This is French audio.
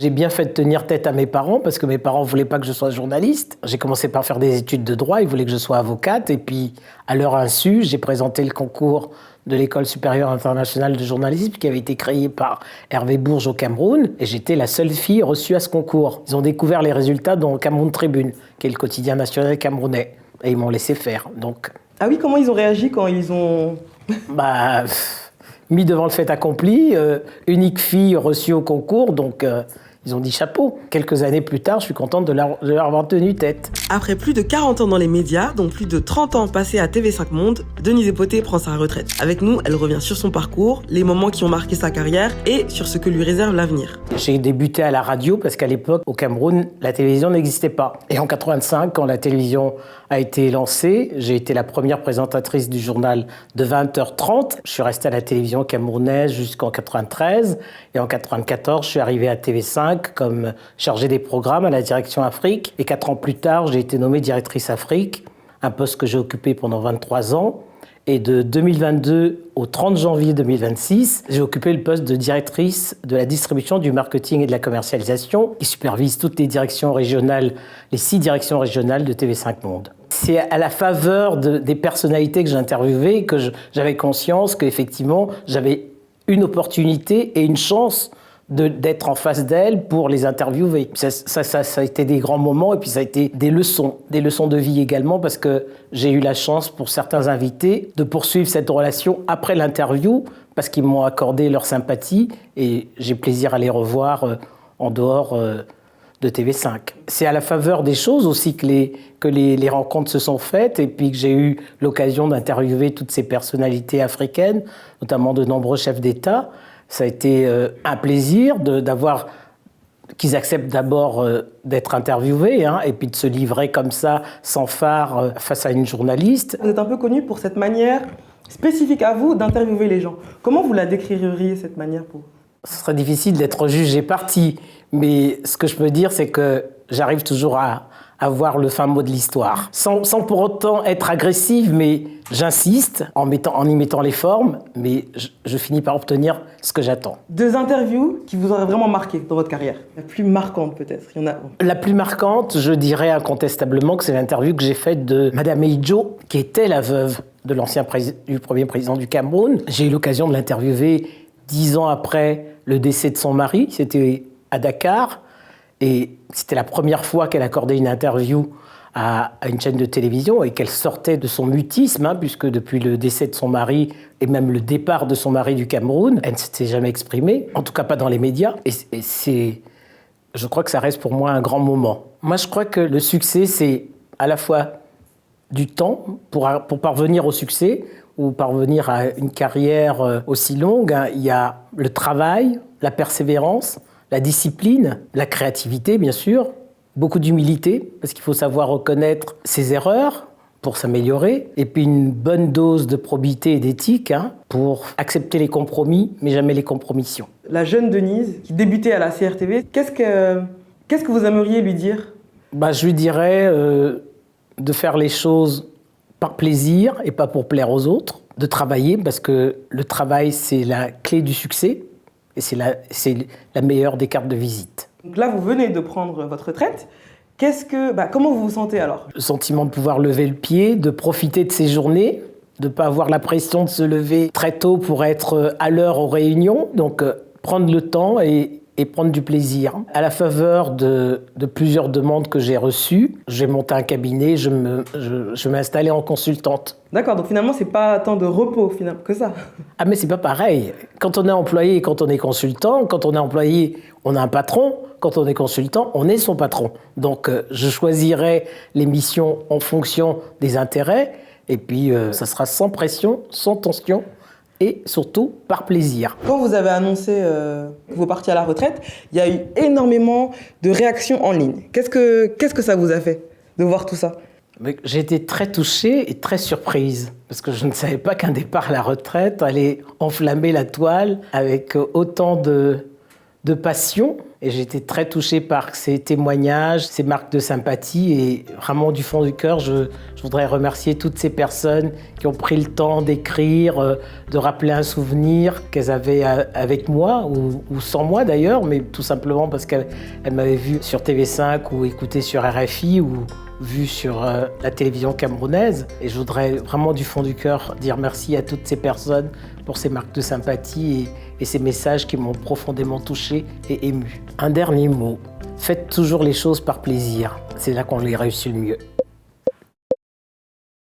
J'ai bien fait de tenir tête à mes parents parce que mes parents ne voulaient pas que je sois journaliste. J'ai commencé par faire des études de droit, ils voulaient que je sois avocate. Et puis, à leur insu, j'ai présenté le concours de l'École supérieure internationale de journalisme qui avait été créée par Hervé Bourges au Cameroun. Et j'étais la seule fille reçue à ce concours. Ils ont découvert les résultats dans le Cameroun Tribune, qui est le quotidien national camerounais. Et ils m'ont laissé faire. Donc... Ah oui, comment ils ont réagi quand ils ont... Mis devant le fait accompli, unique fille reçue au concours, donc ils ont dit chapeau. Quelques années plus tard, je suis contente de leur avoir tenu tête. Après plus de 40 ans dans les médias, dont plus de 30 ans passés à TV5 Monde, Denise Epoté prend sa retraite. Avec nous, elle revient sur son parcours, les moments qui ont marqué sa carrière et sur ce que lui réserve l'avenir. J'ai débuté à la radio parce qu'à l'époque, au Cameroun, la télévision n'existait pas. Et en 85, quand la télévision a été lancée, j'ai été la première présentatrice du journal de 20h30. Je suis restée à la télévision camerounaise jusqu'en 93. Et en 94, je suis arrivée à TV5 comme chargée des programmes à la direction Afrique. Et 4 ans plus tard, j'ai été nommée directrice Afrique, un poste que j'ai occupé pendant 23 ans. Et de 2022 au 30 janvier 2026, j'ai occupé le poste de directrice de la distribution, du marketing et de la commercialisation, qui supervise toutes les directions régionales, les 6 directions régionales de TV5 Monde. C'est à la faveur des personnalités que j'interviewais que j'avais conscience qu'effectivement, j'avais une opportunité et une chance d'être en face d'elles pour les interviewer. Ça a été des grands moments et puis ça a été des leçons de vie également parce que j'ai eu la chance pour certains invités de poursuivre cette relation après l'interview parce qu'ils m'ont accordé leur sympathie et j'ai plaisir à les revoir en dehors de TV5. C'est à la faveur des choses aussi que les rencontres se sont faites et puis que j'ai eu l'occasion d'interviewer toutes ces personnalités africaines, notamment de nombreux chefs d'État. Ça a été un plaisir qu'ils acceptent d'abord d'être interviewés et puis de se livrer comme ça, sans phare, face à une journaliste. Vous êtes un peu connu pour cette manière spécifique à vous d'interviewer les gens. Comment vous la décririez, cette manière pour vous ? Ce serait difficile d'être jugé parti, mais ce que je peux dire, c'est que j'arrive toujours à avoir le fin mot de l'histoire. Sans pour autant être agressive, mais j'insiste en y mettant les formes, mais je finis par obtenir ce que j'attends. 2 interviews qui vous auraient vraiment marqué dans votre carrière. La plus marquante peut-être, il y en a. La plus marquante, je dirais incontestablement que c'est l'interview que j'ai faite de Madame Eidjo, qui était la veuve de du premier président du Cameroun. J'ai eu l'occasion de l'interviewer 10 ans après le décès de son mari, c'était à Dakar. Et c'était la première fois qu'elle accordait une interview à une chaîne de télévision et qu'elle sortait de son mutisme, puisque depuis le décès de son mari et même le départ de son mari du Cameroun, elle ne s'était jamais exprimée, en tout cas pas dans les médias. Je crois que ça reste pour moi un grand moment. Moi, je crois que le succès, c'est à la fois du temps pour parvenir au succès ou parvenir à une carrière aussi longue. Il y a le travail, la persévérance, la discipline, la créativité, bien sûr, beaucoup d'humilité, parce qu'il faut savoir reconnaître ses erreurs pour s'améliorer, et puis une bonne dose de probité et d'éthique pour accepter les compromis, mais jamais les compromissions. La jeune Denise, qui débutait à la CRTV, qu'est-ce que vous aimeriez lui dire ? Je lui dirais de faire les choses par plaisir et pas pour plaire aux autres, de travailler, parce que le travail, c'est la clé du succès, et c'est la meilleure des cartes de visite. Donc là, vous venez de prendre votre retraite. Comment vous vous sentez alors ? Le sentiment de pouvoir lever le pied, de profiter de ces journées, de ne pas avoir la pression de se lever très tôt pour être à l'heure aux réunions. Donc prendre le temps et prendre du plaisir. À la faveur de plusieurs demandes que j'ai reçues, j'ai monté un cabinet, je m'ai installée en consultante. D'accord, donc finalement, c'est pas tant de repos que ça. Ah mais c'est pas pareil. Quand on est employé et quand on est consultant, quand on est employé, on a un patron. Quand on est consultant, on est son patron. Donc je choisirai les missions en fonction des intérêts et puis ça sera sans pression, sans tension. Et surtout par plaisir. Quand vous avez annoncé que vous partiez à la retraite, il y a eu énormément de réactions en ligne. Qu'est-ce que ça vous a fait de voir tout ça ? J'ai été très touchée et très surprise, parce que je ne savais pas qu'un départ à la retraite allait enflammer la toile avec autant de de passion. Et j'ai été très touchée par ces témoignages, ces marques de sympathie. Et vraiment, du fond du cœur, je voudrais remercier toutes ces personnes qui ont pris le temps d'écrire, de rappeler un souvenir qu'elles avaient avec moi, ou sans moi d'ailleurs, mais tout simplement parce qu'elles m'avaient vu sur TV5 ou écouté sur RFI ou vu sur la télévision camerounaise. Et je voudrais vraiment du fond du cœur dire merci à toutes ces personnes pour ces marques de sympathie et ces messages qui m'ont profondément touché et ému. Un dernier mot, faites toujours les choses par plaisir, c'est là qu'on les réussit le mieux.